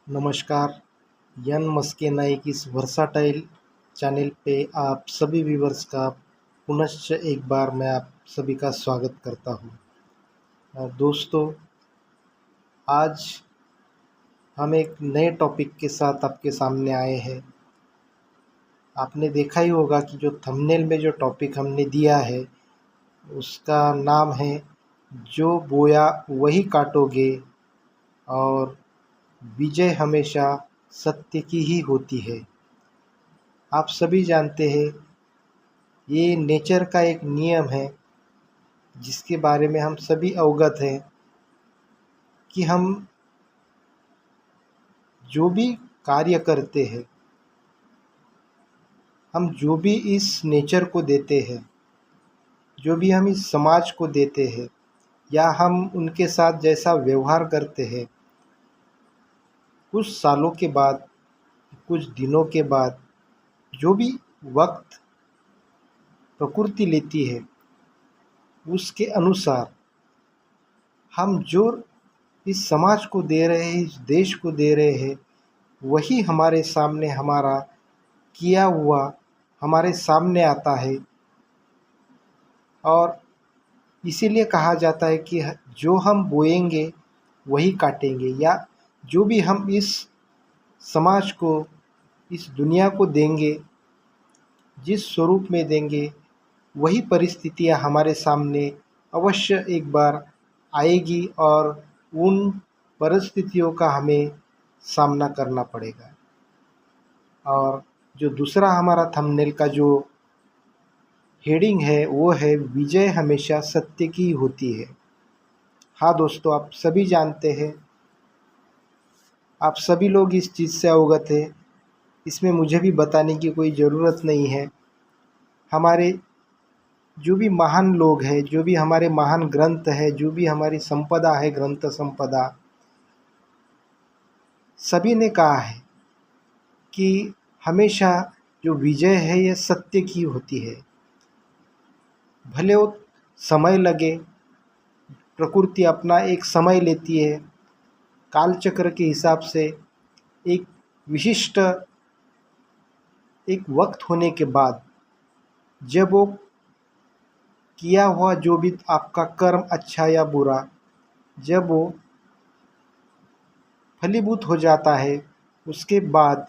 नमस्कार। यन मस्के नाइक इस versatile channel पे आप सभी व्यूवर्स का पुनश्च एक बार मैं आप सभी का स्वागत करता हूँ। दोस्तों, आज हम एक नए टॉपिक के साथ आपके सामने आए हैं। आपने देखा ही होगा कि जो थंबनेल में जो टॉपिक हमने दिया है उसका नाम है जो बोया वही काटोगे और विजय हमेशा सत्य की ही होती है। आप सभी जानते हैं ये नेचर का एक नियम है जिसके बारे में हम सभी अवगत हैं कि हम जो भी कार्य करते हैं, हम जो भी इस नेचर को देते हैं, जो भी हम इस समाज को देते हैं या हम उनके साथ जैसा व्यवहार करते हैं, कुछ सालों के बाद, कुछ दिनों के बाद, जो भी वक्त प्रकृति लेती है उसके अनुसार हम जो इस समाज को दे रहे हैं, इस देश को दे रहे हैं, वही हमारे सामने हमारा किया हुआ हमारे सामने आता है। और इसीलिए कहा जाता है कि जो हम बोएंगे वही काटेंगे, या जो भी हम इस समाज को, इस दुनिया को देंगे, जिस स्वरूप में देंगे, वही परिस्थितियां हमारे सामने अवश्य एक बार आएगी और उन परिस्थितियों का हमें सामना करना पड़ेगा। और जो दूसरा हमारा थंबनेल का जो हेडिंग है वो है विजय हमेशा सत्य की होती है। हाँ दोस्तों, आप सभी जानते हैं, आप सभी लोग इस चीज़ से अवगत हैं, इसमें मुझे भी बताने की कोई ज़रूरत नहीं है। हमारे जो भी महान लोग हैं, जो भी हमारे महान ग्रंथ है, जो भी हमारी संपदा है, ग्रंथ संपदा, सभी ने कहा है कि हमेशा जो विजय है ये सत्य की होती है। भले वो समय लगे, प्रकृति अपना एक समय लेती है, कालचक्र के हिसाब से एक विशिष्ट एक वक्त होने के बाद जब वो किया हुआ जो भी आपका कर्म अच्छा या बुरा, जब वो फलीभूत हो जाता है, उसके बाद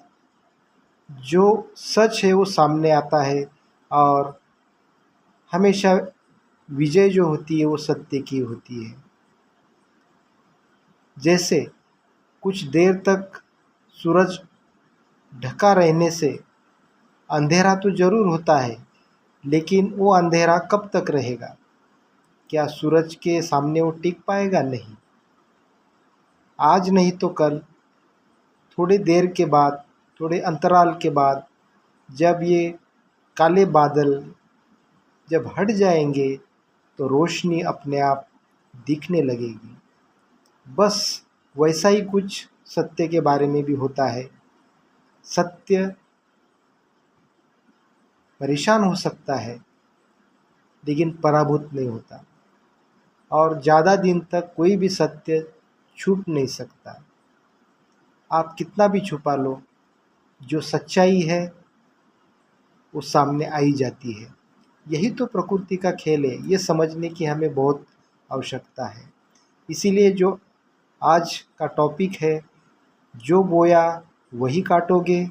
जो सच है वो सामने आता है और हमेशा विजय जो होती है वो सत्य की होती है। जैसे कुछ देर तक सूरज ढका रहने से अंधेरा तो ज़रूर होता है, लेकिन वो अंधेरा कब तक रहेगा? क्या सूरज के सामने वो टिक पाएगा? नहीं। आज नहीं तो कल, थोड़ी देर के बाद, थोड़े अंतराल के बाद, जब ये काले बादल जब हट जाएंगे तो रोशनी अपने आप दिखने लगेगी। बस वैसा ही कुछ सत्य के बारे में भी होता है। सत्य परेशान हो सकता है लेकिन पराभूत नहीं होता, और ज़्यादा दिन तक कोई भी सत्य छुप नहीं सकता। आप कितना भी छुपा लो, जो सच्चाई है वो सामने आ ही जाती है। यही तो प्रकृति का खेल है, ये समझने की हमें बहुत आवश्यकता है। इसीलिए जो आज का टॉपिक है, जो बोया वही काटोगे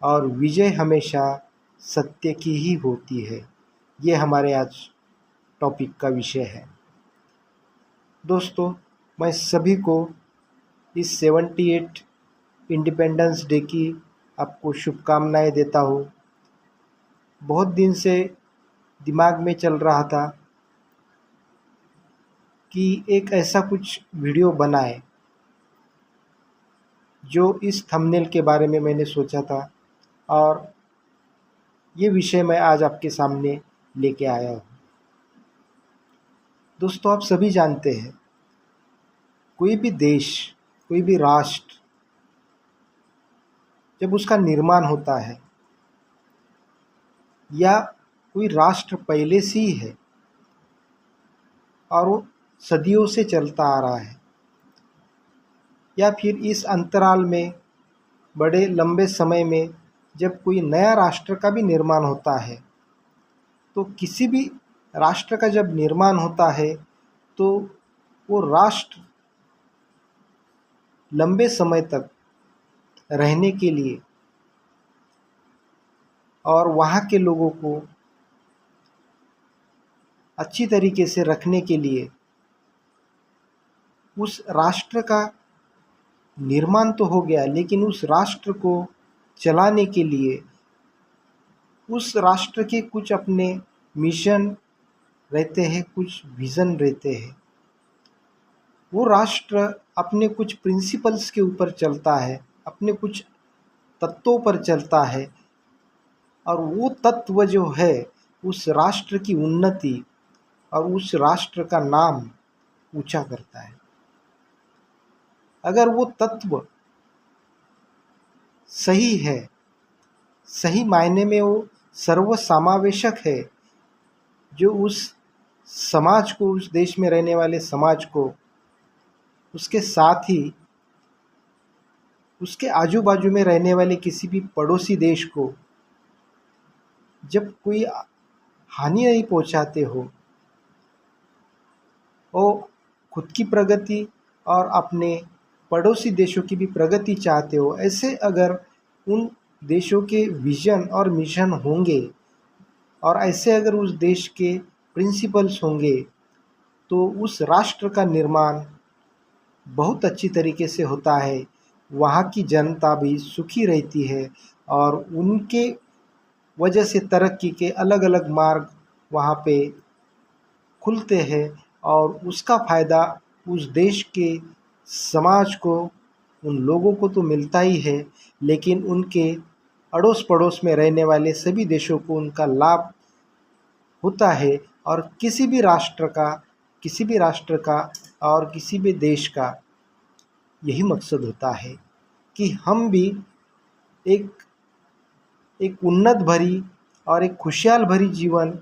और विजय हमेशा सत्य की ही होती है, ये हमारे आज टॉपिक का विषय है। दोस्तों, मैं सभी को इस 78 इंडिपेंडेंस डे की आपको शुभकामनाएं देता हूँ। बहुत दिन से दिमाग में चल रहा था कि एक ऐसा कुछ वीडियो बनाए जो इस थंबनेल के बारे में मैंने सोचा था, और ये विषय मैं आज आपके सामने लेके आया हूँ। दोस्तों, आप सभी जानते हैं, कोई भी देश, कोई भी राष्ट्र जब उसका निर्माण होता है, या कोई राष्ट्र पहले से ही है और वो सदियों से चलता आ रहा है, या फिर इस अंतराल में बड़े लंबे समय में जब कोई नया राष्ट्र का भी निर्माण होता है, तो किसी भी राष्ट्र का जब निर्माण होता है तो वो राष्ट्र लंबे समय तक रहने के लिए और वहाँ के लोगों को अच्छी तरीके से रखने के लिए उस राष्ट्र का निर्माण तो हो गया, लेकिन उस राष्ट्र को चलाने के लिए उस राष्ट्र के कुछ अपने मिशन रहते हैं, कुछ विज़न रहते हैं। वो राष्ट्र अपने कुछ प्रिंसिपल्स के ऊपर चलता है, अपने कुछ तत्वों पर चलता है, और वो तत्व जो है उस राष्ट्र की उन्नति और उस राष्ट्र का नाम ऊंचा करता है। अगर वो तत्व सही है, सही मायने में वो सर्वसमावेशक है, जो उस समाज को, उस देश में रहने वाले समाज को, उसके साथ ही उसके आजू बाजू में रहने वाले किसी भी पड़ोसी देश को जब कोई हानि नहीं पहुंचाते हो, वो खुद की प्रगति और अपने पड़ोसी देशों की भी प्रगति चाहते हो, ऐसे अगर उन देशों के विजन और मिशन होंगे और ऐसे अगर उस देश के प्रिंसिपल्स होंगे, तो उस राष्ट्र का निर्माण बहुत अच्छी तरीके से होता है। वहाँ की जनता भी सुखी रहती है और उनके वजह से तरक्की के अलग अलग मार्ग वहाँ पे खुलते हैं और उसका फ़ायदा उस देश के समाज को, उन लोगों को तो मिलता ही है, लेकिन उनके अड़ोस पड़ोस में रहने वाले सभी देशों को उनका लाभ होता है। और किसी भी राष्ट्र का और किसी भी देश का यही मकसद होता है कि हम भी एक एक उन्नत भरी और एक खुशहाल भरी जीवन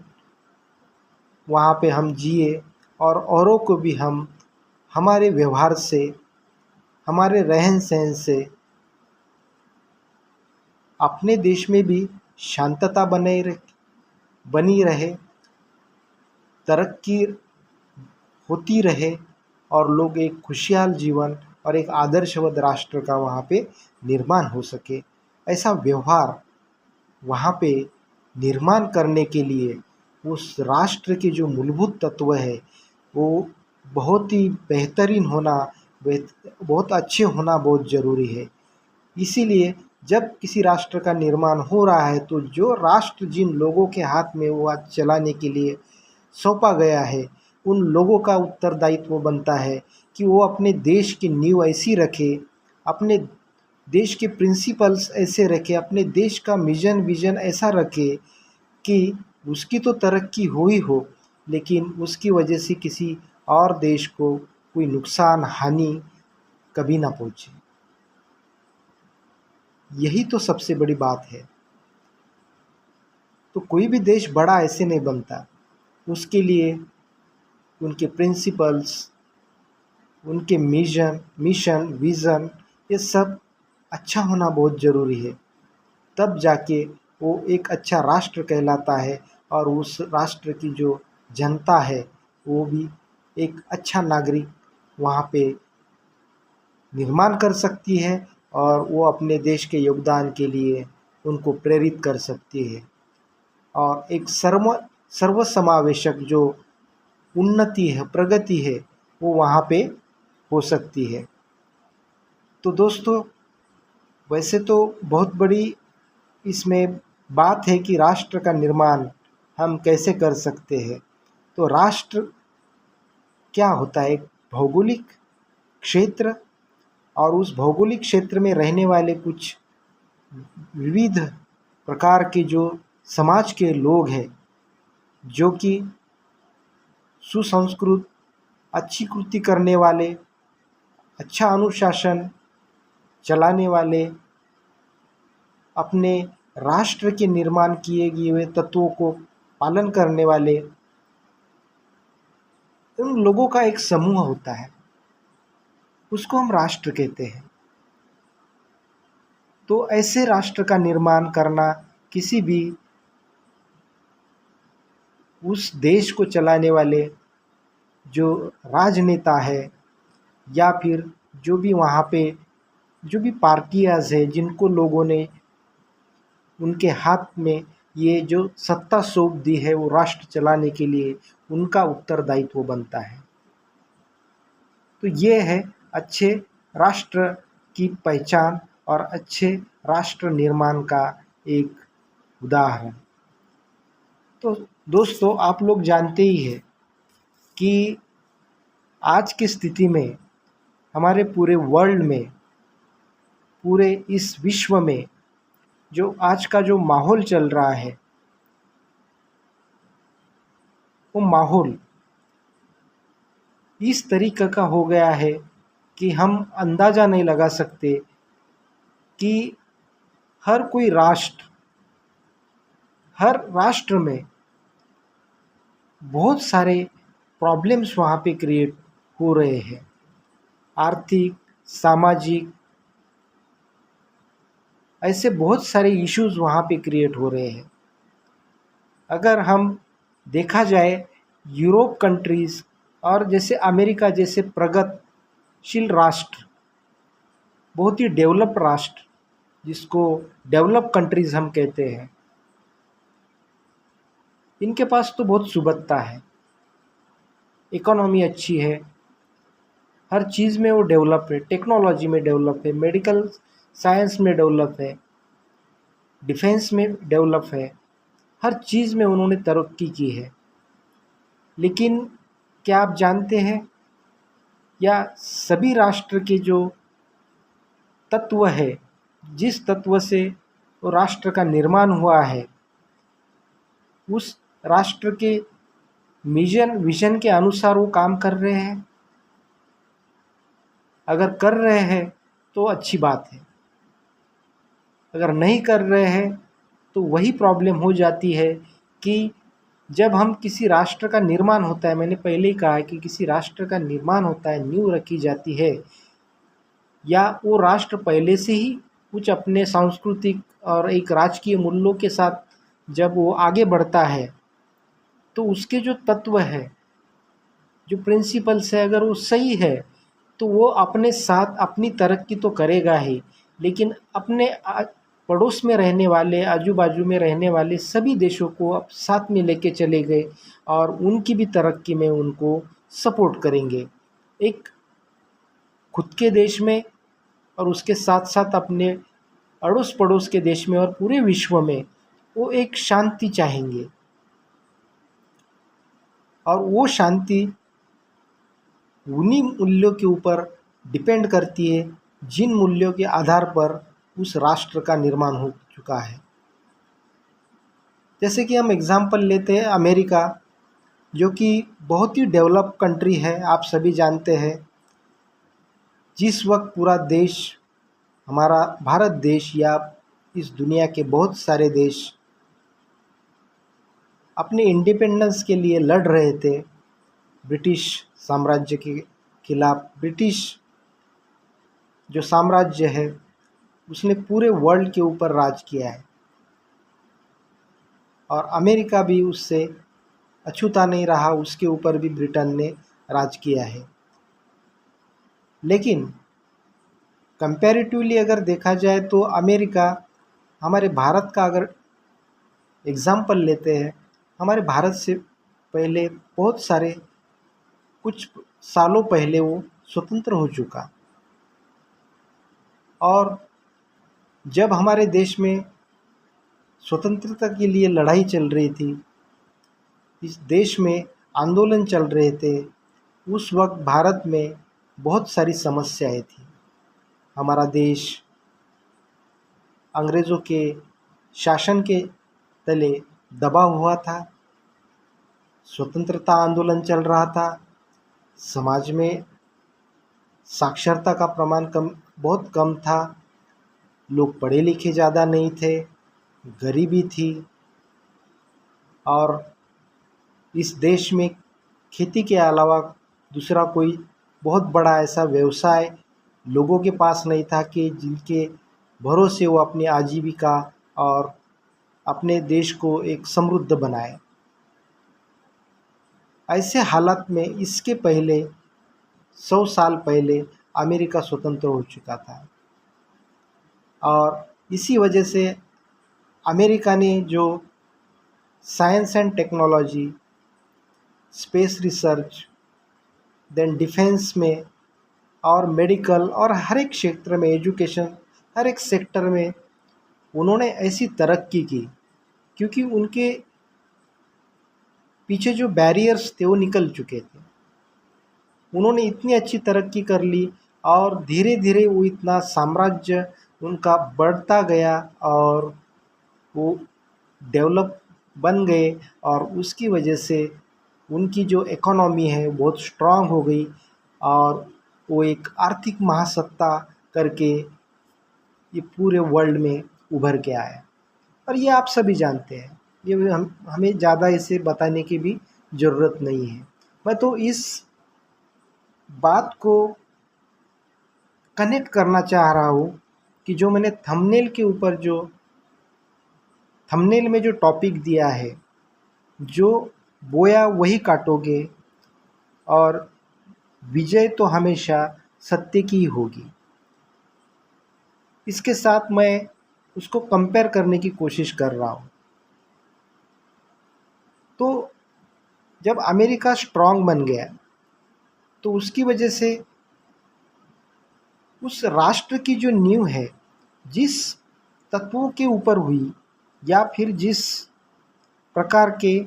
वहाँ पे हम जिए और औरों को भी हम हमारे व्यवहार से, हमारे रहन सहन से अपने देश में भी शांतता बनी रहे, तरक्की होती रहे और लोग एक खुशहाल जीवन और एक आदर्शवत राष्ट्र का वहाँ पे निर्माण हो सके। ऐसा व्यवहार वहाँ पे निर्माण करने के लिए उस राष्ट्र के जो मूलभूत तत्व है वो बहुत ही बेहतरीन होना, बहुत अच्छे होना बहुत ज़रूरी है। इसीलिए जब किसी राष्ट्र का निर्माण हो रहा है तो जो राष्ट्र जिन लोगों के हाथ में वो आज चलाने के लिए सौंपा गया है, उन लोगों का उत्तरदायित्व बनता है कि वो अपने देश की नींव ऐसी रखे, अपने देश के प्रिंसिपल्स ऐसे रखे, अपने देश का विज़न ऐसा रखे कि उसकी तो तरक्की हो ही हो, लेकिन उसकी वजह से किसी और देश को कोई नुकसान, हानि कभी ना पहुँचे। यही तो सबसे बड़ी बात है। तो कोई भी देश बड़ा ऐसे नहीं बनता, उसके लिए उनके प्रिंसिपल्स, उनके मिशन विज़न ये सब अच्छा होना बहुत ज़रूरी है। तब जाके वो एक अच्छा राष्ट्र कहलाता है और उस राष्ट्र की जो जनता है वो भी एक अच्छा नागरिक वहाँ पे निर्माण कर सकती है और वो अपने देश के योगदान के लिए उनको प्रेरित कर सकती है और एक सर्वसमावेशक जो उन्नति है, प्रगति है, वो वहाँ पे हो सकती है। तो दोस्तों, वैसे तो बहुत बड़ी इसमें बात है कि राष्ट्र का निर्माण हम कैसे कर सकते हैं। तो राष्ट्र क्या होता है? एक भौगोलिक क्षेत्र और उस भौगोलिक क्षेत्र में रहने वाले कुछ विविध प्रकार के जो समाज के लोग हैं, जो कि सुसंस्कृत, अच्छी कृति करने वाले, अच्छा अनुशासन चलाने वाले, अपने राष्ट्र के निर्माण किए गए हुए तत्वों को पालन करने वाले, उन लोगों का एक समूह होता है। उसको हम राष्ट्र कहते हैं। तो ऐसे राष्ट्र का निर्माण करना किसी भी उस देश को चलाने वाले जो राजनेता है या फिर जो भी वहाँ पे जो भी पार्टियाज है जिनको लोगों ने उनके हाथ में ये जो सत्ता सौंप दी है वो राष्ट्र चलाने के लिए, उनका उत्तरदायित्व बनता है। तो ये है अच्छे राष्ट्र की पहचान और अच्छे राष्ट्र निर्माण का एक उदाहरण। तो दोस्तों, आप लोग जानते ही हैं कि आज की स्थिति में हमारे पूरे वर्ल्ड में, पूरे इस विश्व में जो आज का जो माहौल चल रहा है, वो माहौल इस तरीके का हो गया है कि हम अंदाज़ा नहीं लगा सकते कि हर कोई राष्ट्र, हर राष्ट्र में बहुत सारे प्रॉब्लम्स वहाँ पे क्रिएट हो रहे हैं। आर्थिक, सामाजिक, ऐसे बहुत सारे इश्यूज वहाँ पे क्रिएट हो रहे हैं। अगर हम देखा जाए यूरोप कंट्रीज़ और जैसे अमेरिका जैसे प्रगतिशील राष्ट्र, बहुत ही डेवलप राष्ट्र जिसको डेवलप कंट्रीज़ हम कहते हैं, इनके पास तो बहुत सुबत्ता है, इकोनॉमी अच्छी है, हर चीज़ में वो डेवलप है, टेक्नोलॉजी में डेवलप है, मेडिकल साइंस में डेवलप है, डिफेंस में डेवलप है, हर चीज़ में उन्होंने तरक्की की है। लेकिन क्या आप जानते हैं, या सभी राष्ट्र के जो तत्व है, जिस तत्व से वो राष्ट्र का निर्माण हुआ है, उस राष्ट्र के विजन के अनुसार वो काम कर रहे हैं? अगर कर रहे हैं तो अच्छी बात है, अगर नहीं कर रहे हैं तो वही प्रॉब्लम हो जाती है कि जब हम किसी राष्ट्र का निर्माण होता है, मैंने पहले ही कहा है कि किसी राष्ट्र का निर्माण होता है, नींव रखी जाती है, या वो राष्ट्र पहले से ही कुछ अपने सांस्कृतिक और एक राजकीय मूल्यों के साथ जब वो आगे बढ़ता है, तो उसके जो तत्व है, जो प्रिंसिपल्स है, अगर वो सही है तो वो अपने साथ अपनी तरक्की तो करेगा ही, लेकिन अपने पड़ोस में रहने वाले, आजू बाजू में रहने वाले सभी देशों को अब साथ में लेके चले गए और उनकी भी तरक्की में उनको सपोर्ट करेंगे। एक खुद के देश में और उसके साथ साथ अपने अड़ोस पड़ोस के देश में और पूरे विश्व में वो एक शांति चाहेंगे, और वो शांति उन्हीं मूल्यों के ऊपर डिपेंड करती है जिन मूल्यों के आधार पर उस राष्ट्र का निर्माण हो चुका है। जैसे कि हम एग्जांपल लेते हैं अमेरिका, जो कि बहुत ही डेवलप कंट्री है, आप सभी जानते हैं। जिस वक्त पूरा देश, हमारा भारत देश या इस दुनिया के बहुत सारे देश अपने इंडिपेंडेंस के लिए लड़ रहे थे ब्रिटिश साम्राज्य के खिलाफ, ब्रिटिश जो साम्राज्य है उसने पूरे वर्ल्ड के ऊपर राज किया है, और अमेरिका भी उससे अछूता नहीं रहा, उसके ऊपर भी ब्रिटेन ने राज किया है। लेकिन कंपैरेटिवली अगर देखा जाए तो अमेरिका, हमारे भारत का अगर एग्जाम्पल लेते हैं, हमारे भारत से पहले बहुत सारे कुछ सालों पहले वो स्वतंत्र हो चुका, और जब हमारे देश में स्वतंत्रता के लिए लड़ाई चल रही थी, इस देश में आंदोलन चल रहे थे, उस वक्त भारत में बहुत सारी समस्याएं थी। हमारा देश अंग्रेज़ों के शासन के तले दबा हुआ था, स्वतंत्रता आंदोलन चल रहा था, समाज में साक्षरता का प्रमाण बहुत कम था, लोग पढ़े लिखे ज़्यादा नहीं थे, गरीबी थी, और इस देश में खेती के अलावा दूसरा कोई बहुत बड़ा ऐसा व्यवसाय लोगों के पास नहीं था कि जिनके भरोसे वो अपनी आजीविका और अपने देश को एक समृद्ध बनाए। ऐसे हालात में इसके पहले 100 साल पहले अमेरिका स्वतंत्र हो चुका था और इसी वजह से अमेरिका ने जो science and technology, space research, then defence में और मेडिकल और हर एक क्षेत्र में, एजुकेशन, हर एक सेक्टर में उन्होंने ऐसी तरक्की की क्योंकि उनके पीछे जो बैरियर्स थे वो निकल चुके थे। उन्होंने इतनी अच्छी तरक्की कर ली और धीरे धीरे वो इतना साम्राज्य उनका बढ़ता गया और वो डेवलप बन गए और उसकी वजह से उनकी जो इकोनॉमी है बहुत स्ट्रांग हो गई और वो एक आर्थिक महासत्ता करके ये पूरे वर्ल्ड में उभर के आया। और ये आप सभी जानते हैं, ये हमें ज़्यादा इसे बताने की भी ज़रूरत नहीं है। मैं तो इस बात को कनेक्ट करना चाह रहा हूँ कि जो मैंने थंबनेल में जो टॉपिक दिया है, जो बोया वही काटोगे और विजय तो हमेशा सत्य की ही होगी। इसके साथ मैं उसको कंपेयर करने की कोशिश कर रहा हूँ। तो जब अमेरिका स्ट्रांग बन गया तो उसकी वजह से उस राष्ट्र की जो नींव है, जिस तत्वों के ऊपर हुई या फिर जिस प्रकार के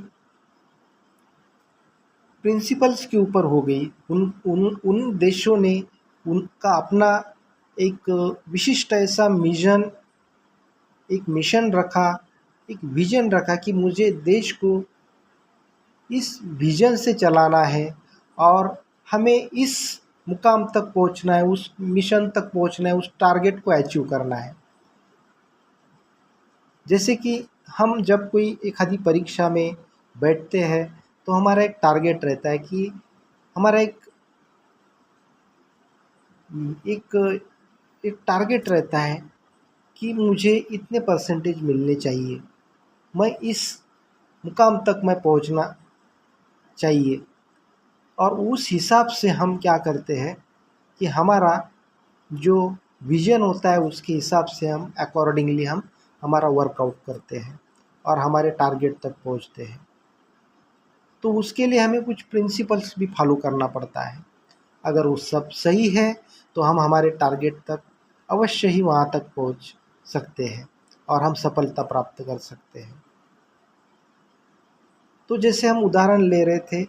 प्रिंसिपल्स के ऊपर हो गई, उन उन उन देशों ने उनका अपना एक विशिष्ट ऐसा एक मिशन रखा, एक विजन रखा कि मुझे देश को इस विजन से चलाना है और हमें इस मुकाम तक पहुंचना है, उस मिशन तक पहुंचना है, उस टारगेट को अचीव करना है। जैसे कि हम जब कोई एक आधी परीक्षा में बैठते हैं तो हमारा एक टारगेट रहता है कि हमारा एक एक टारगेट रहता है कि मुझे इतने परसेंटेज मिलने चाहिए, मैं इस मुकाम तक मैं पहुंचना चाहिए। और उस हिसाब से हम क्या करते हैं कि हमारा जो विज़न होता है उसके हिसाब से हम अकॉर्डिंगली हम हमारा वर्कआउट करते हैं और हमारे टारगेट तक पहुंचते हैं। तो उसके लिए हमें कुछ प्रिंसिपल्स भी फॉलो करना पड़ता है। अगर वो सब सही है तो हम हमारे टारगेट तक अवश्य ही वहाँ तक पहुँच सकते हैं और हम सफलता प्राप्त कर सकते हैं। तो जैसे हम उदाहरण ले रहे थे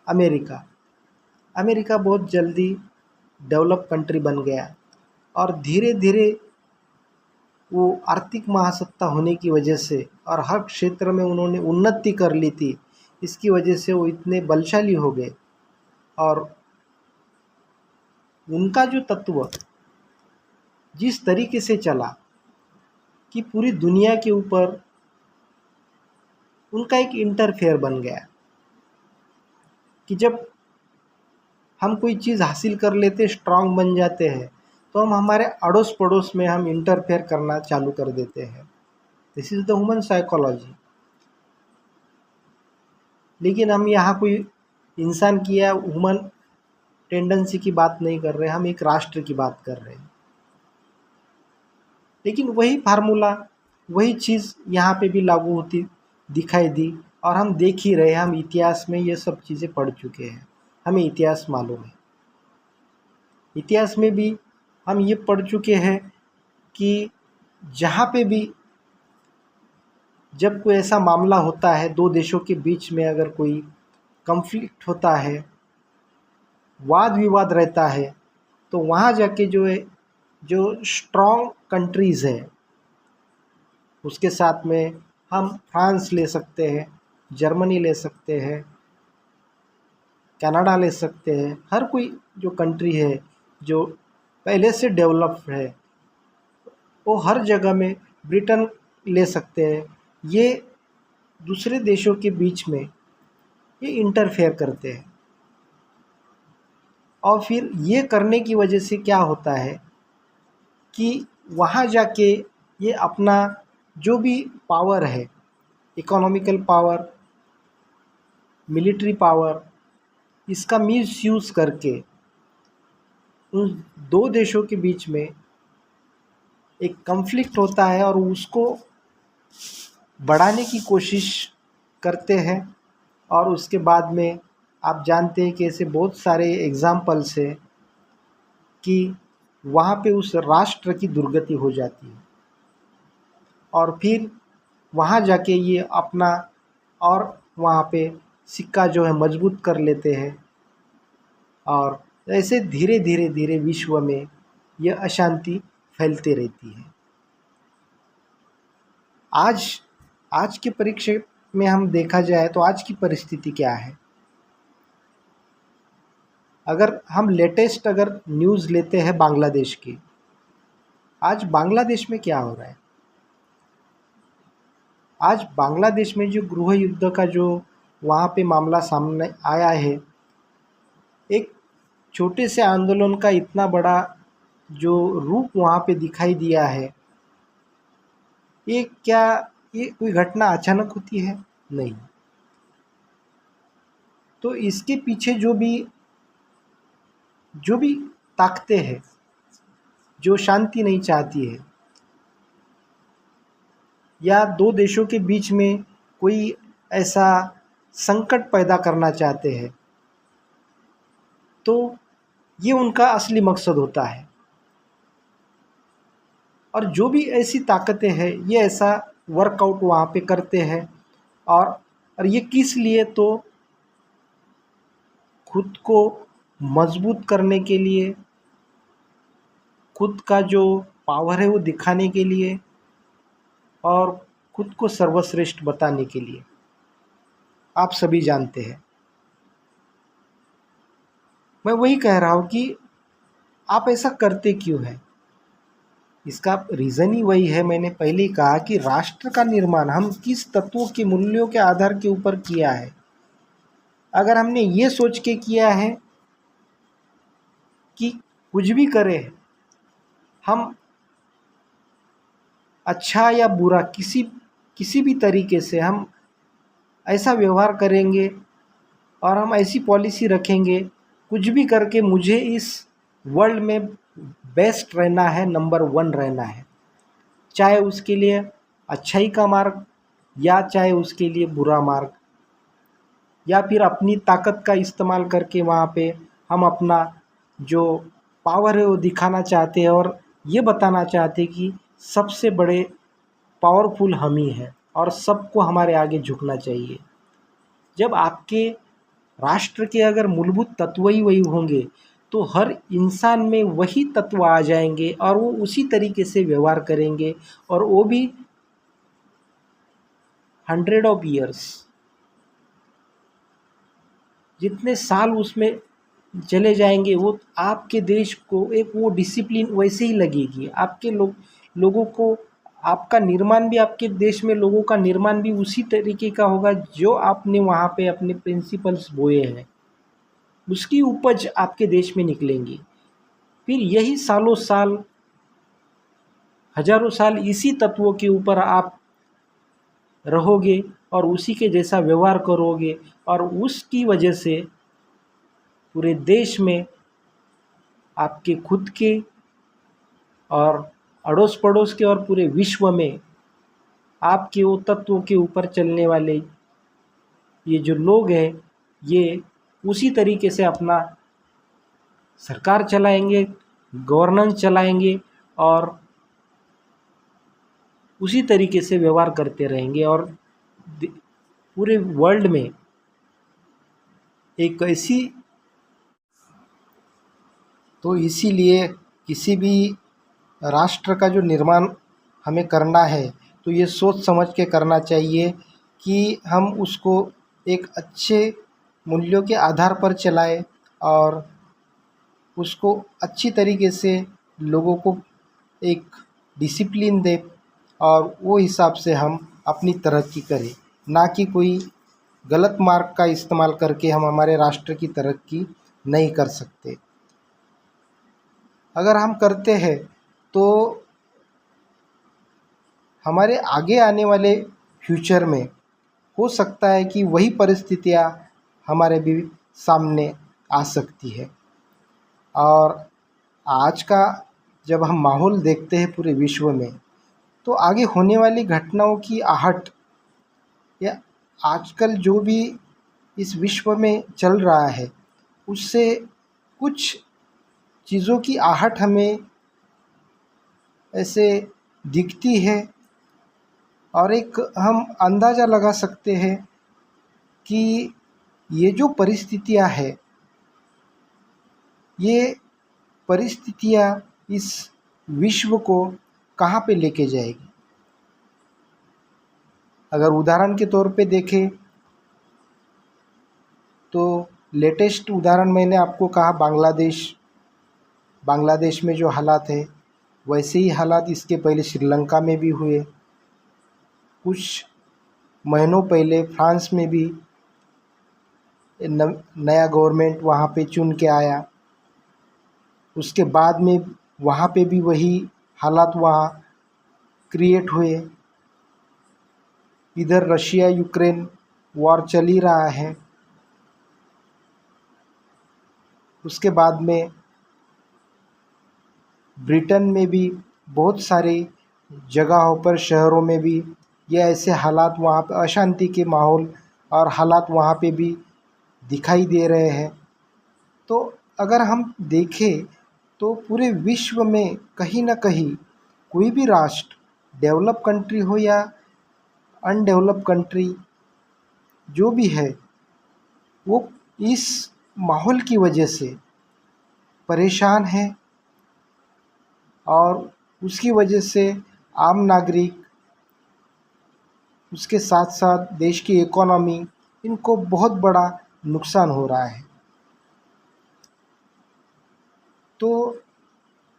अमेरिका। अमेरिका बहुत जल्दी डेवलप कंट्री बन गया और धीरे धीरे वो आर्थिक महासत्ता होने की वजह से और हर क्षेत्र में उन्होंने उन्नति कर ली थी, इसकी वजह से वो इतने बलशाली हो गए और उनका जो तत्व जिस तरीके से चला कि पूरी दुनिया के ऊपर उनका एक इंटरफेयर बन गया कि जब हम कोई चीज़ हासिल कर लेते, स्ट्रांग बन जाते हैं, तो हम हमारे अड़ोस पड़ोस में हम इंटरफेयर करना चालू कर देते हैं। This is the human psychology. लेकिन हम यहाँ कोई इंसान की या ह्यूमन टेंडेंसी की बात नहीं कर रहे, हम एक राष्ट्र की बात कर रहे हैं। लेकिन वही फार्मूला, वही चीज़ यहाँ पे भी लागू होती दिखाई दी और हम देख ही रहे, हम इतिहास में ये सब चीज़ें पढ़ चुके हैं, हमें इतिहास मालूम है। इतिहास में भी हम ये पढ़ चुके हैं कि जहाँ पे भी जब कोई ऐसा मामला होता है, दो देशों के बीच में अगर कोई कॉन्फ्लिक्ट होता है, वाद विवाद रहता है, तो वहाँ जाके जो है, जो स्ट्रॉन्ग कंट्रीज़ है, उसके साथ में हम फ्रांस ले सकते हैं, जर्मनी ले सकते हैं, कनाडा ले सकते हैं, हर कोई जो कंट्री है जो पहले से डेवलप है, वो हर जगह में, ब्रिटेन ले सकते हैं। ये दूसरे देशों के बीच में ये इंटरफेयर करते हैं। और फिर ये करने की वजह से क्या होता है कि वहाँ जाके ये अपना जो भी पावर है, इकोनॉमिकल पावर, मिलिट्री पावर, इसका मिसयूज़ करके उन दो देशों के बीच में एक कॉन्फ्लिक्ट होता है और उसको बढ़ाने की कोशिश करते हैं। और उसके बाद में आप जानते हैं कि ऐसे बहुत सारे एग्ज़ाम्पल्स हैं कि वहाँ पे उस राष्ट्र की दुर्गति हो जाती है और फिर वहाँ जाके ये अपना और वहाँ पे सिक्का जो है मजबूत कर लेते हैं और ऐसे धीरे धीरे धीरे विश्व में यह अशांति फैलती रहती है। आज आज के परिप्रेक्ष्य में हम देखा जाए तो आज की परिस्थिति क्या है। अगर हम लेटेस्ट न्यूज़ लेते हैं बांग्लादेश की, आज बांग्लादेश में क्या हो रहा है। आज बांग्लादेश में जो गृह युद्ध का जो वहाँ पे मामला सामने आया है, एक छोटे से आंदोलन का इतना बड़ा जो रूप वहाँ पे दिखाई दिया है, ये कोई घटना अचानक होती है? नहीं। तो इसके पीछे जो भी ताकतें हैं जो शांति नहीं चाहती है या दो देशों के बीच में कोई ऐसा संकट पैदा करना चाहते हैं, तो ये उनका असली मकसद होता है। और जो भी ऐसी ताकतें हैं ये ऐसा वर्कआउट वहाँ पे करते हैं और ये किस लिए, तो खुद को मजबूत करने के लिए, खुद का जो पावर है वो दिखाने के लिए और खुद को सर्वश्रेष्ठ बताने के लिए। आप सभी जानते हैं। मैं वही कह रहा हूँ कि आप ऐसा करते क्यों हैं। इसका रीज़न ही वही है, मैंने पहले ही कहा कि राष्ट्र का निर्माण हम किस तत्वों के मूल्यों के आधार के ऊपर किया है। अगर हमने ये सोच के किया है कि कुछ भी करें हम अच्छा या बुरा किसी भी तरीके से हम ऐसा व्यवहार करेंगे और हम ऐसी पॉलिसी रखेंगे, कुछ भी करके मुझे इस वर्ल्ड में बेस्ट रहना है, नंबर 1 रहना है, चाहे उसके लिए अच्छाई का मार्ग या चाहे उसके लिए बुरा मार्ग, या फिर अपनी ताकत का इस्तेमाल करके वहाँ पे हम अपना जो पावर है वो दिखाना चाहते हैं और ये बताना चाहते हैं कि सबसे बड़े पावरफुल हम ही हैं और सबको हमारे आगे झुकना चाहिए। जब आपके राष्ट्र के अगर मूलभूत तत्व ही वही होंगे तो हर इंसान में वही तत्व आ जाएंगे और वो उसी तरीके से व्यवहार करेंगे और वो भी 100 ऑफ ईयर्स, जितने साल उसमें चले जाएंगे वो आपके देश को एक वो डिसिप्लिन वैसे ही लगेगी। आपके लोगों को आपका निर्माण भी, आपके देश में लोगों का निर्माण भी उसी तरीके का होगा जो आपने वहाँ पे अपने प्रिंसिपल्स बोए हैं, उसकी उपज आपके देश में निकलेंगी। फिर यही सालों साल, हजारों साल इसी तत्वों के ऊपर आप रहोगे और उसी के जैसा व्यवहार करोगे और उसकी वजह से पूरे देश में, आपके खुद के और अड़ोस पड़ोस के और पूरे विश्व में आपके वो तत्वों के ऊपर चलने वाले ये जो लोग हैं ये उसी तरीके से अपना सरकार चलाएंगे, गवर्नेंस चलाएंगे और उसी तरीके से व्यवहार करते रहेंगे और पूरे वर्ल्ड में एक ऐसी, तो इसीलिए किसी भी राष्ट्र का जो निर्माण हमें करना है तो ये सोच समझ के करना चाहिए कि हम उसको एक अच्छे मूल्यों के आधार पर चलाएं और उसको अच्छी तरीके से लोगों को एक डिसिप्लिन दें और वो हिसाब से हम अपनी तरक्की करें, ना कि कोई गलत मार्ग का इस्तेमाल करके हम हमारे राष्ट्र की तरक्की नहीं कर सकते। अगर हम करते हैं तो हमारे आगे आने वाले फ्यूचर में हो सकता है कि वही परिस्थितियाँ हमारे भी सामने आ सकती है। और आज का जब हम माहौल देखते हैं पूरे विश्व में, तो आगे होने वाली घटनाओं की आहट या आजकल जो भी इस विश्व में चल रहा है, उससे कुछ चीज़ों की आहट हमें ऐसे दिखती है। और एक हम अंदाज़ा लगा सकते हैं कि ये जो परिस्थितियाँ है, ये परिस्थितियाँ इस विश्व को कहाँ पे लेके जाएगी। अगर उदाहरण के तौर पे देखें तो लेटेस्ट उदाहरण मैंने आपको कहा बांग्लादेश में जो हालात है, वैसे ही हालात इसके पहले श्रीलंका में भी हुए। कुछ महीनों पहले फ्रांस में भी नया गवर्नमेंट वहाँ पे चुन के आया, उसके बाद में वहाँ पे भी वही हालात वहाँ क्रिएट हुए। इधर रशिया यूक्रेन वॉर चल ही रहा है। उसके बाद में ब्रिटेन में भी बहुत सारी जगहों पर, शहरों में भी ये ऐसे हालात, वहाँ पर अशांति के माहौल और हालात वहाँ पे भी दिखाई दे रहे हैं। तो अगर हम देखें तो पूरे विश्व में कहीं ना कहीं कोई भी राष्ट्र, डेवलप कंट्री हो या अनडेवलप कंट्री, जो भी है, वो इस माहौल की वजह से परेशान है। और उसकी वजह से आम नागरिक, उसके साथ साथ देश की इकोनॉमी, इनको बहुत बड़ा नुकसान हो रहा है। तो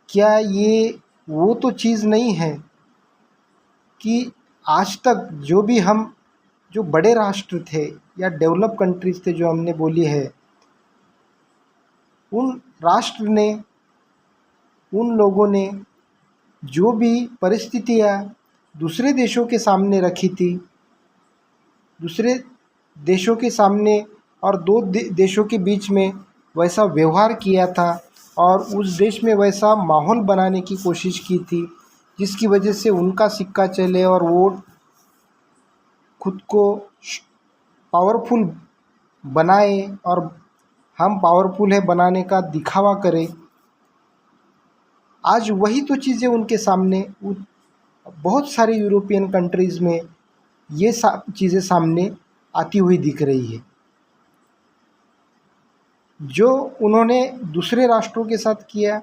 क्या ये वो तो चीज़ नहीं है कि आज तक जो बड़े राष्ट्र थे या डेवलप कंट्रीज थे जो हमने बोली है, उन राष्ट्र ने, उन लोगों ने जो भी परिस्थितियाँ दूसरे देशों के सामने रखी थी, दूसरे देशों के सामने और दो देशों के बीच में वैसा व्यवहार किया था और उस देश में वैसा माहौल बनाने की कोशिश की थी, जिसकी वजह से उनका सिक्का चले और वो खुद को पावरफुल बनाए और हम पावरफुल है बनाने का दिखावा करें। आज वही तो चीज़ें उनके सामने, बहुत सारे यूरोपियन कंट्रीज़ में ये चीज़ें सामने आती हुई दिख रही है। जो उन्होंने दूसरे राष्ट्रों के साथ किया,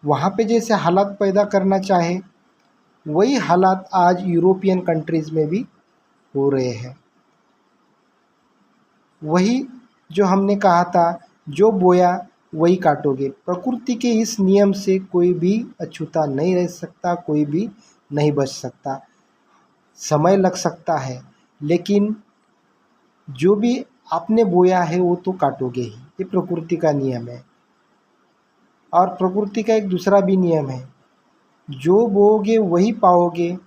वहाँ पे जैसे हालात पैदा करना चाहे, वही हालात आज यूरोपियन कंट्रीज़ में भी हो रहे हैं। वही जो हमने कहा था, जो बोया वही काटोगे। प्रकृति के इस नियम से कोई भी अछूता नहीं रह सकता, कोई भी नहीं बच सकता। समय लग सकता है, लेकिन जो भी आपने बोया है वो तो काटोगे ही। ये प्रकृति का नियम है। और प्रकृति का एक दूसरा भी नियम है, जो बोओगे वही पाओगे।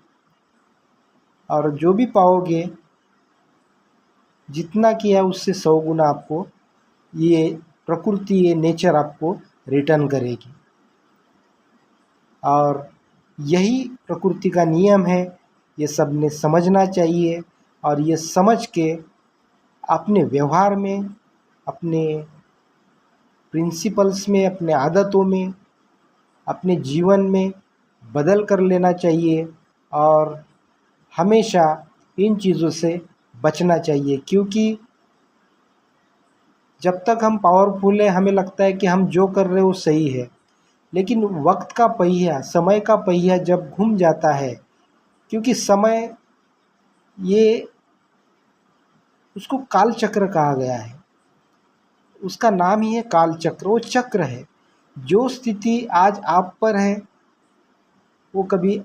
और जो भी पाओगे, जितना किया उससे 100 गुना आपको ये प्रकृति, ये नेचर आपको रिटर्न करेगी। और यही प्रकृति का नियम है। ये सब ने समझना चाहिए और ये समझ के अपने व्यवहार में, अपने प्रिंसिपल्स में, अपने आदतों में, अपने जीवन में बदल कर लेना चाहिए। और हमेशा इन चीज़ों से बचना चाहिए, क्योंकि जब तक हम पावरफुल है, हमें लगता है कि हम जो कर रहे हैं वो सही है। लेकिन वक्त का पहिया, समय का पहिया जब घूम जाता है, क्योंकि समय, ये उसको काल चक्र कहा गया है, उसका नाम ही है काल चक्र। वो चक्र है। जो स्थिति आज आप पर है वो कभी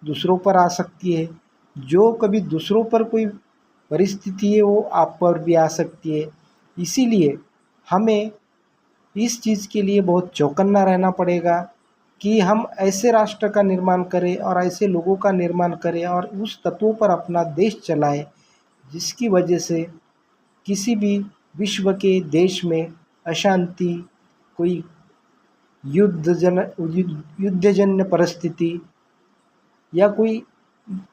दूसरों पर आ सकती है, जो कभी दूसरों पर कोई परिस्थिति है वो आप पर भी आ सकती है। इसीलिए हमें इस चीज़ के लिए बहुत चौकन्ना रहना पड़ेगा कि हम ऐसे राष्ट्र का निर्माण करें और ऐसे लोगों का निर्माण करें और उस तत्वों पर अपना देश चलाएं जिसकी वजह से किसी भी विश्व के देश में अशांति, कोई युद्धजन्य परिस्थिति या कोई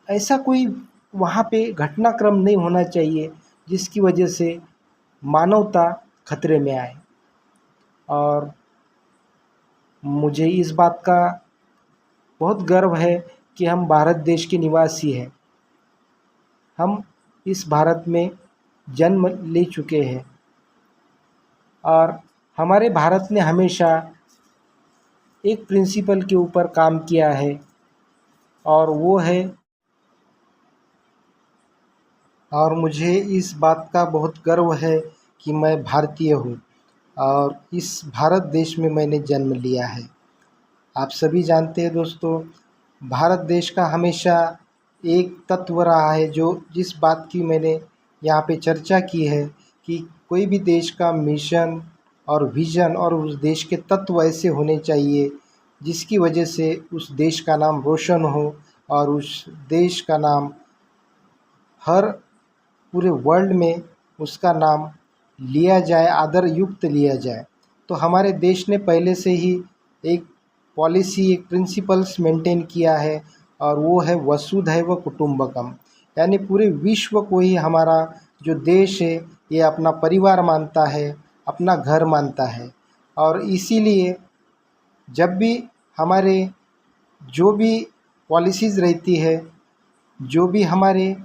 ऐसा कोई वहाँ पे घटनाक्रम नहीं होना चाहिए जिसकी वजह से मानवता खतरे में आए। और मुझे इस बात का बहुत गर्व है कि हम भारत देश के निवासी हैं। हम इस भारत में जन्म ले चुके हैं और हमारे भारत ने हमेशा एक प्रिंसिपल के ऊपर काम किया है और वो है, और मुझे इस बात का बहुत गर्व है कि मैं भारतीय हूँ और इस भारत देश में मैंने जन्म लिया है। आप सभी जानते हैं दोस्तों, भारत देश का हमेशा एक तत्व रहा है जो जिस बात की मैंने यहाँ पे चर्चा की है कि कोई भी देश का मिशन और विज़न और उस देश के तत्व ऐसे होने चाहिए जिसकी वजह से उस देश का नाम रोशन हो और उस देश का नाम हर पूरे वर्ल्ड में उसका नाम लिया जाए, आदर युक्त लिया जाए। तो हमारे देश ने पहले से ही एक पॉलिसी, एक प्रिंसिपल्स मेंटेन किया है और वो है वसुधैव कुटुंबकम, यानी पूरे विश्व को ही हमारा जो देश है ये अपना परिवार मानता है, अपना घर मानता है। और इसीलिए जब भी हमारे जो भी पॉलिसीज़ रहती है, जो भी हमारे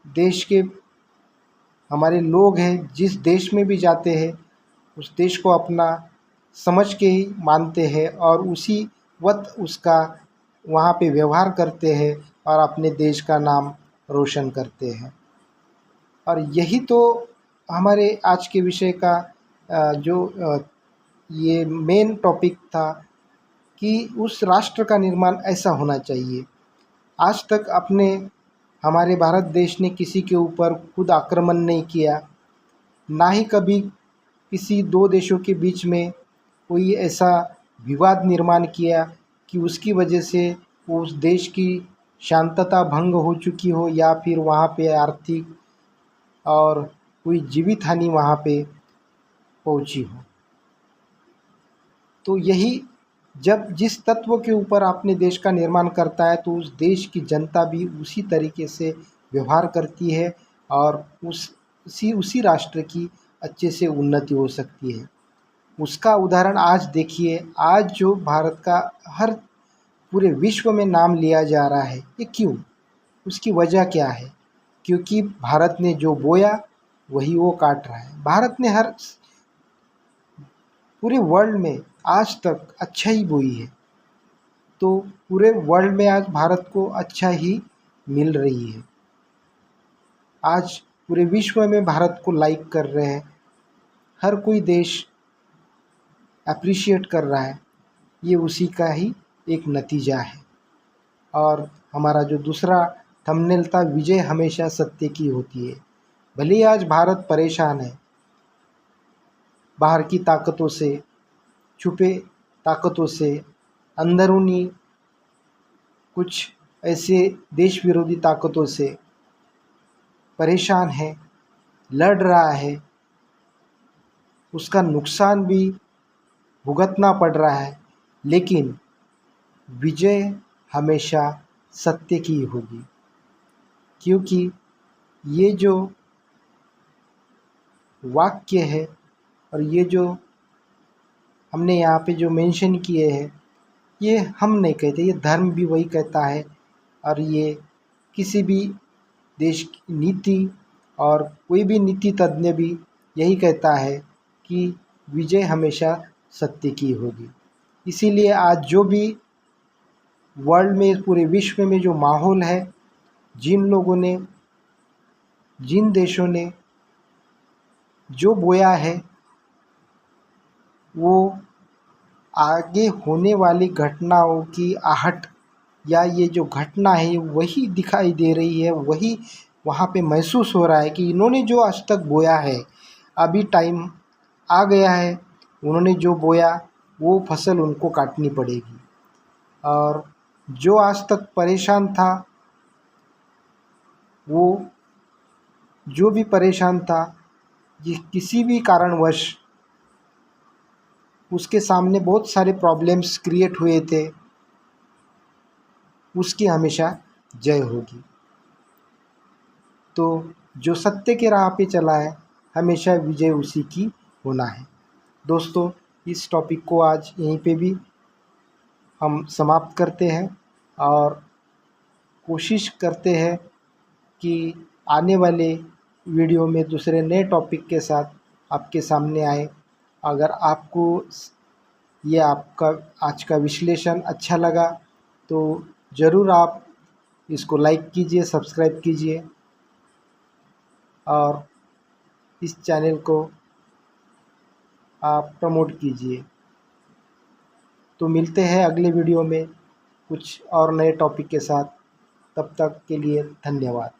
देश के हमारे लोग हैं, जिस देश में भी जाते हैं उस देश को अपना समझ के ही मानते हैं और उसी वक्त उसका वहाँ पे व्यवहार करते हैं और अपने देश का नाम रोशन करते हैं। और यही तो हमारे आज के विषय का ये मेन टॉपिक था कि उस राष्ट्र का निर्माण ऐसा होना चाहिए। आज तक हमारे भारत देश ने किसी के ऊपर खुद आक्रमण नहीं किया, ना ही कभी किसी दो देशों के बीच में कोई ऐसा विवाद निर्माण किया कि उसकी वजह से उस देश की शांतता भंग हो चुकी हो या फिर वहाँ पे आर्थिक और कोई जीवित हानि वहाँ पे पहुँची हो। तो यही जब जिस तत्व के ऊपर अपने देश का निर्माण करता है तो उस देश की जनता भी उसी तरीके से व्यवहार करती है और उसी राष्ट्र की अच्छे से उन्नति हो सकती है। उसका उदाहरण आज देखिए, आज जो भारत का हर पूरे विश्व में नाम लिया जा रहा है, ये क्यों? उसकी वजह क्या है? क्योंकि भारत ने जो बोया वही वो काट रहा है। भारत ने हर पूरे वर्ल्ड में आज तक अच्छा ही बोई है, तो पूरे वर्ल्ड में आज भारत को अच्छा ही मिल रही है। आज पूरे विश्व में भारत को लाइक कर रहे हैं, हर कोई देश अप्रिशिएट कर रहा है। ये उसी का ही एक नतीजा है। और हमारा जो दूसरा थंबनेल था, विजय हमेशा सत्य की होती है। भले ही आज भारत परेशान है बाहर की ताकतों से, छुपे ताकतों से, अंदरूनी कुछ ऐसे देश विरोधी ताकतों से परेशान है, लड़ रहा है, उसका नुकसान भी भुगतना पड़ रहा है, लेकिन विजय हमेशा सत्य की होगी। क्योंकि ये जो वाक्य है और ये जो हमने यहाँ पे जो मेंशन किए हैं, ये हम नहीं कहते, ये धर्म भी वही कहता है और ये किसी भी देश की नीति और कोई भी नीति तज्ञ भी यही कहता है कि विजय हमेशा सत्य की होगी। इसीलिए आज जो भी वर्ल्ड में, पूरे विश्व में जो माहौल है, जिन लोगों ने, जिन देशों ने जो बोया है, वो आगे होने वाली घटनाओं की आहट या ये जो घटना है वही दिखाई दे रही है, वही वहाँ पे महसूस हो रहा है कि इन्होंने जो आज तक बोया है, अभी टाइम आ गया है उन्होंने जो बोया वो फसल उनको काटनी पड़ेगी। और जो आज तक परेशान था, वो जो भी परेशान था, किसी भी कारणवश उसके सामने बहुत सारे प्रॉब्लम्स क्रिएट हुए थे, उसकी हमेशा जय होगी। तो जो सत्य के राह पे चला है, हमेशा विजय उसी की होना है। दोस्तों, इस टॉपिक को आज यहीं पे भी हम समाप्त करते हैं और कोशिश करते हैं कि आने वाले वीडियो में दूसरे नए टॉपिक के साथ आपके सामने आए। अगर आपको ये आपका आज का विश्लेषण अच्छा लगा तो ज़रूर आप इसको लाइक कीजिए, सब्सक्राइब कीजिए और इस चैनल को आप प्रमोट कीजिए। तो मिलते हैं अगले वीडियो में कुछ और नए टॉपिक के साथ। तब तक के लिए धन्यवाद।